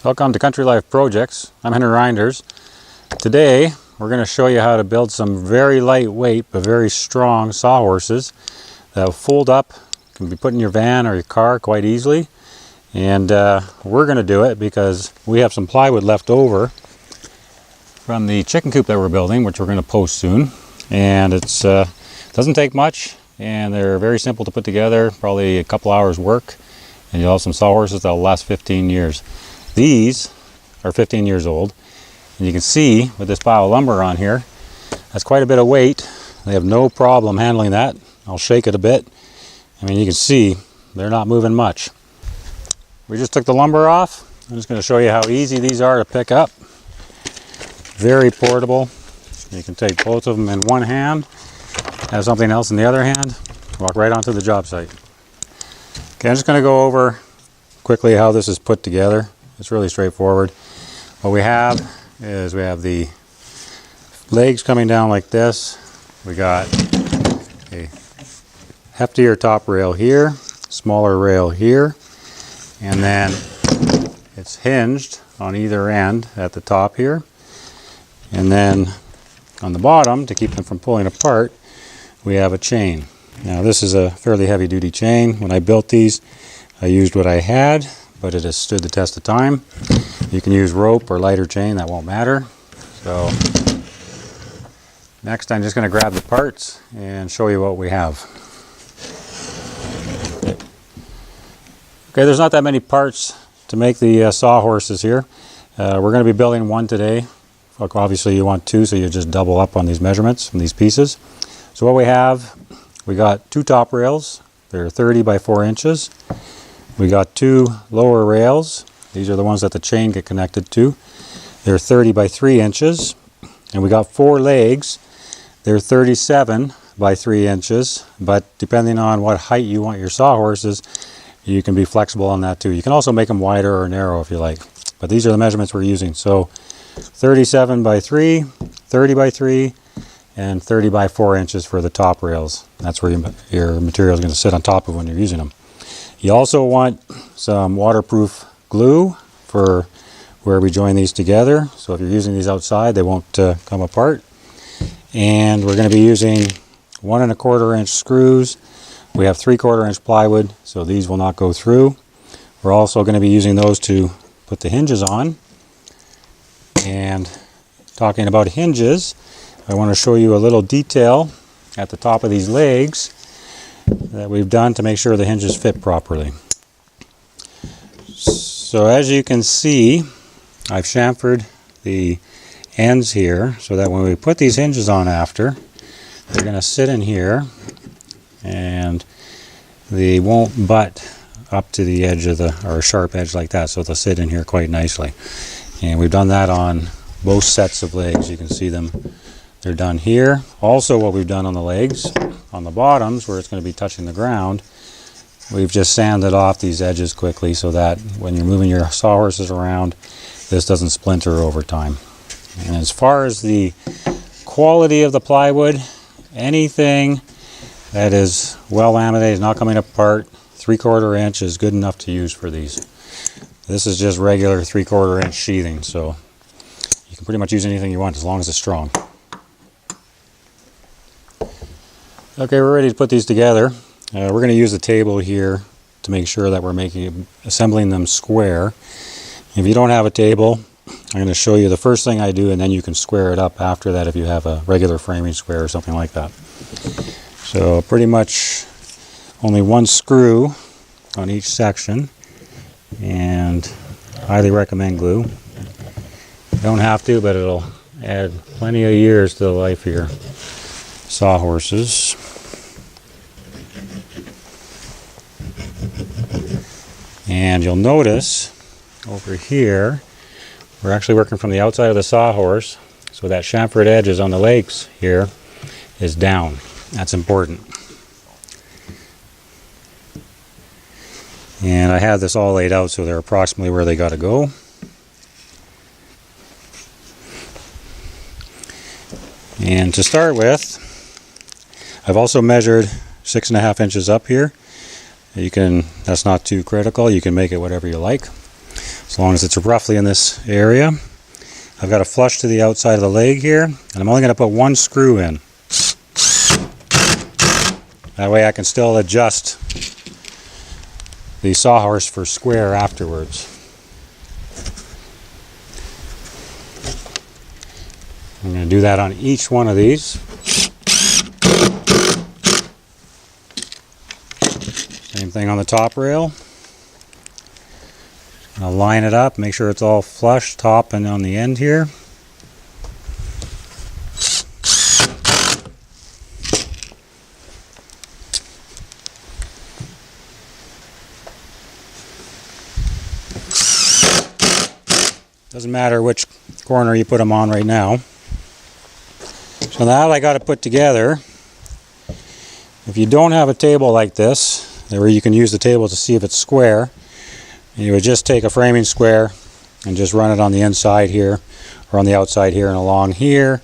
Welcome to Country Life Projects. I'm Henry Reinders. Today we're going to show you how to build some very lightweight but very strong sawhorses that will fold up, can be put in your van or your car quite easily. And we're going to do it because we have some plywood left over from the chicken coop that we're building, which we're going to post soon. And it doesn't take much, and they're very simple to put together, probably a couple hours work, and you'll have some sawhorses that will last 15 years. These are 15 years old, and you can see with this pile of lumber on here, that's quite a bit of weight. They have no problem handling that. I'll shake it a bit. I mean, you can see they're not moving much. We just took the lumber off. I'm just going to show you how easy these are to pick up. Very portable. You can take both of them in one hand, have something else in the other hand, walk right onto the job site. Okay, I'm just going to go over quickly how this is put together. It's really straightforward. What we have is we have the legs coming down like this. We got a heftier top rail here, smaller rail here, and then it's hinged on either end at the top here. And then on the bottom, to keep them from pulling apart, we have a chain. Now this is a fairly heavy duty chain. When I built these, I used what I had, but it has stood the test of time. You can use rope or lighter chain, that won't matter. So next I'm just going to grab the parts and show you what we have. Okay, there's not that many parts to make the sawhorses here. We're going to be building one today. Obviously you want two, so you just double up on these measurements from these pieces. So what we have, we got two top rails. They're 30 by 4 inches. We got two lower rails. These are the ones that the chain get connected to. They're 30 by 3 inches. And we got 4 legs. They're 37 by 3 inches. But depending on what height you want your sawhorses, you can be flexible on that too. You can also make them wider or narrow if you like. But these are the measurements we're using. So 37 by 3, 30 by 3, and 30 by 4 inches for the top rails. That's where your material is going to sit on top of when you're using them. You also want some waterproof glue for where we join these together. So if you're using these outside, they won't come apart. And we're going to be using 1 1/4 inch screws. We have 3/4 inch plywood, so these will not go through. We're also going to be using those to put the hinges on. And talking about hinges, I want to show you a little detail at the top of these legs that we've done to make sure the hinges fit properly. So as you can see, I've chamfered the ends here so that when we put these hinges on after, they're going to sit in here and they won't butt up to the edge of or a sharp edge like that, so they'll sit in here quite nicely. And we've done that on both sets of legs. You can see them. They're done here. Also what we've done on the legs, on the bottoms where it's going to be touching the ground, we've just sanded off these edges quickly so that when you're moving your sawhorses around, this doesn't splinter over time. And as far as the quality of the plywood, anything that is well laminated, not coming apart, 3/4 inch is good enough to use for these. This is just regular 3/4 inch sheathing, so you can pretty much use anything you want as long as it's strong. Okay, we're ready to put these together. We're going to use a table here to make sure that we're assembling them square. If you don't have a table, I'm going to show you the first thing I do, and then you can square it up after that if you have a regular framing square or something like that. So pretty much only one screw on each section, and highly recommend glue. You don't have to, but it'll add plenty of years to the life of your sawhorses. And you'll notice over here, we're actually working from the outside of the sawhorse, so that chamfered edges on the legs here is down. That's important. And I have this all laid out so they're approximately where they got to go. And to start with, I've also measured 6.5 inches up here. That's not too critical. You can make it whatever you like. as long as it's roughly in this area. I've got a flush to the outside of the leg here, and I'm only going to put one screw in. That way I can still adjust the sawhorse for square afterwards. I'm going to do that on each one of these. Same thing on the top rail. I'll line it up, make sure it's all flush, top and on the end here. Doesn't matter which corner you put them on right now. So now I got it put together. If you don't have a table like this, where you can use the table to see if it's square, you would just take a framing square and just run it on the inside here or on the outside here and along here.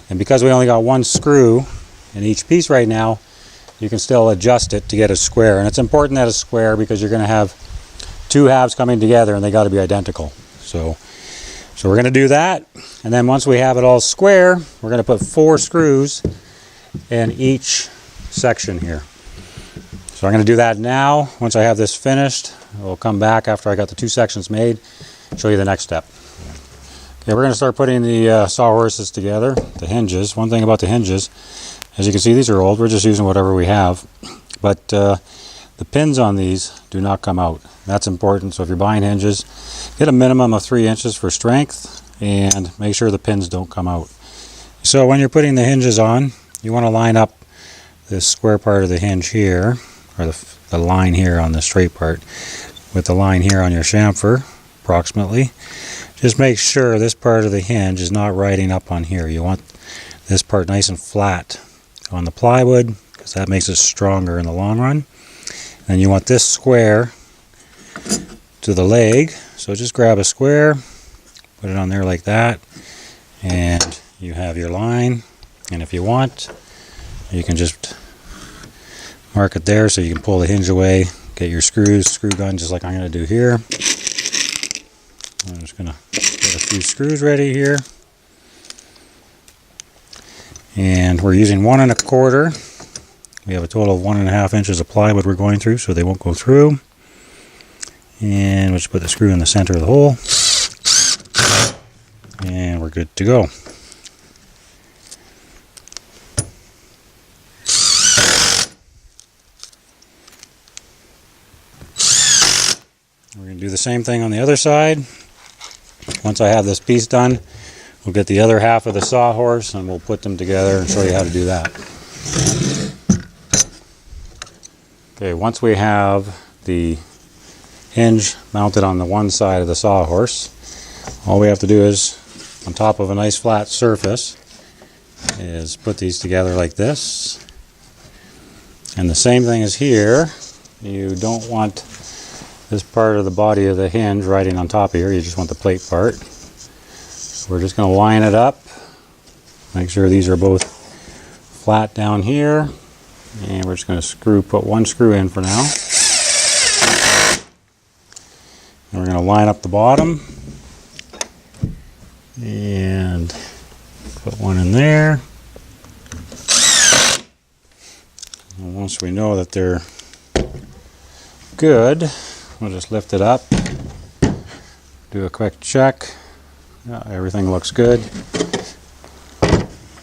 And because we only got one screw in each piece right now, you can still adjust it to get a square. And it's important that it's square because you're going to have two halves coming together and they got to be identical. So we're going to do that, and then once we have it all square, we're going to put 4 screws in each section here. So I'm going to do that now. Once I have this finished, we'll come back after I got the 2 sections made, show you the next step. Okay, we're going to start putting the sawhorses together, the hinges. One thing about the hinges, as you can see, these are old. We're just using whatever we have, but the pins on these do not come out. That's important. So if you're buying hinges, get a minimum of 3 inches for strength and make sure the pins don't come out. So when you're putting the hinges on, you want to line up this square part of the hinge here, or the line here on the straight part, with the line here on your chamfer, approximately. Just make sure this part of the hinge is not riding up on here. You want this part nice and flat on the plywood, because that makes it stronger in the long run. And you want this square to the leg, so just grab a square, put it on there like that, and you have your line. And if you want, you can just mark it there so you can pull the hinge away, get your screws, screw gun, just like I'm going to do here. I'm just going to get a few screws ready here, and we're using 1 1/4. We have a total of 1 1/2 inches of plywood we're going through, so they won't go through. And we'll just put the screw in the center of the hole. And we're good to go. We're going to do the same thing on the other side. Once I have this piece done, we'll get the other half of the sawhorse and we'll put them together and show you how to do that. Okay, once we have the hinge mounted on the one side of the sawhorse, all we have to do is, on top of a nice flat surface, is put these together like this. And the same thing as here. You don't want this part of the body of the hinge riding on top of here. You just want the plate part. So we're just going to line it up, make sure these are both flat down here, and we're just going to put 1 screw in for now. And we're going to line up the bottom and put 1 in there. And once we know that they're good, we'll just lift it up, do a quick check. Yeah, everything looks good.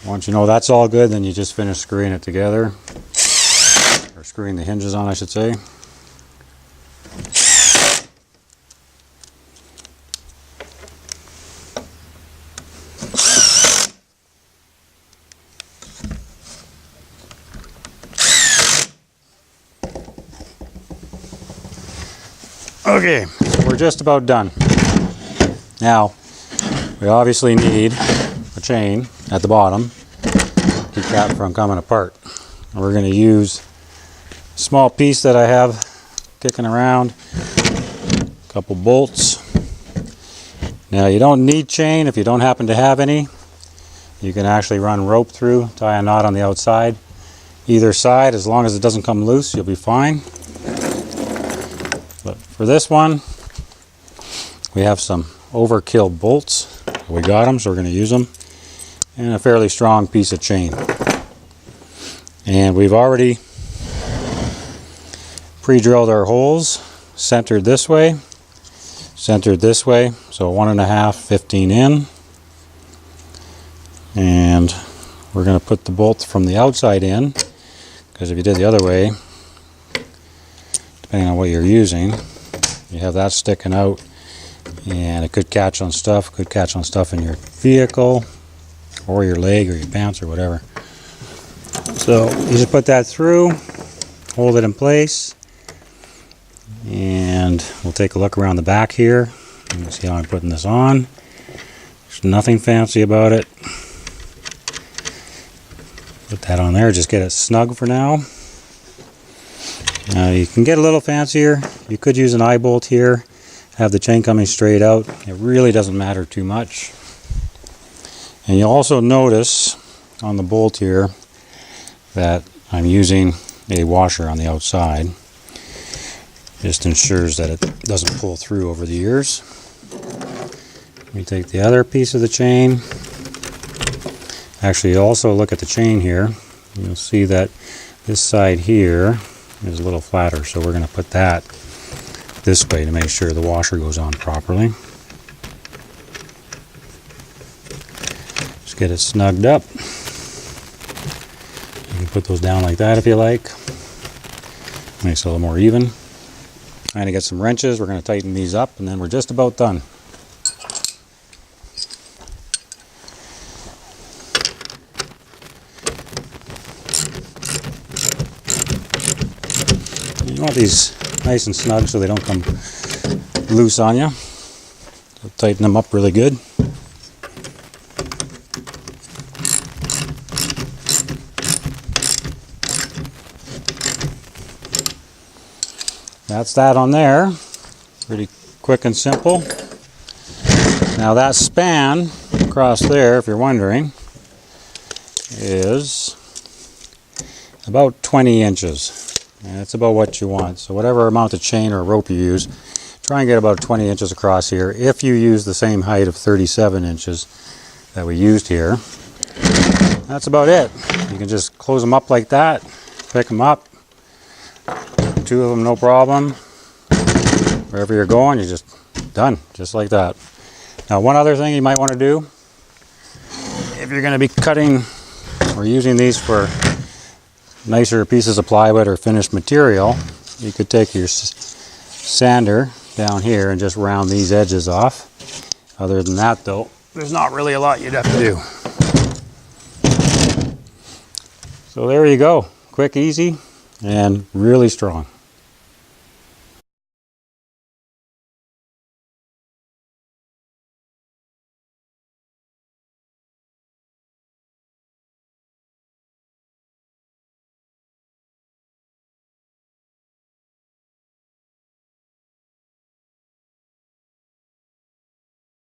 Once you know that's all good, then you just finish screwing it together, or screwing the hinges on, I should say. Okay, we're just about done. Now, we obviously need a chain at the bottom to keep that from coming apart. And we're going to use a small piece that I have kicking around, a couple bolts. Now, you don't need chain if you don't happen to have any. You can actually run rope through, tie a knot on the outside. Either side, as long as it doesn't come loose, you'll be fine. But for this one, we have some overkill bolts. We got them, so we're going to use them. And a fairly strong piece of chain. And we've already pre-drilled our holes, centered this way, so 1.5, 15 in. And we're going to put the bolts from the outside in, because if you did the other way, depending on what you're using, you have that sticking out and it could catch on stuff, in your vehicle or your leg or your pants or whatever. So you just put that through, hold it in place, and we'll take a look around the back here. You can see how I'm putting this on. There's nothing fancy about it. Put that on there, just get it snug for now. Now you can get a little fancier. You could use an eye bolt here, have the chain coming straight out. It really doesn't matter too much. And you'll also notice on the bolt here that I'm using a washer on the outside. Just ensures that it doesn't pull through over the years. We take the other piece of the chain. Actually, also look at the chain here. You'll see that this side here is a little flatter, so we're going to put that this way to make sure the washer goes on properly. Just get it snugged up. You can put those down like that if you like. Makes it a little more even. I'm going to get some wrenches. We're going to tighten these up, and then we're just about done. You want these nice and snug so they don't come loose on you. So tighten them up really good. That's that on there. Pretty quick and simple. Now that span across there, if you're wondering, is about 20 inches. And that's about what you want. So whatever amount of chain or rope you use, try and get about 20 inches across here. If you use the same height of 37 inches that we used here, that's about it. You can just close them up like that, pick them up, 2 of them no problem. Wherever you're going, you're just done, just like that. Now one other thing you might want to do, if you're going to be cutting or using these for nicer pieces of plywood or finished material, you could take your sander down here and just round these edges off. Other than that though, there's not really a lot you'd have to do. So there you go, quick, easy, and really strong.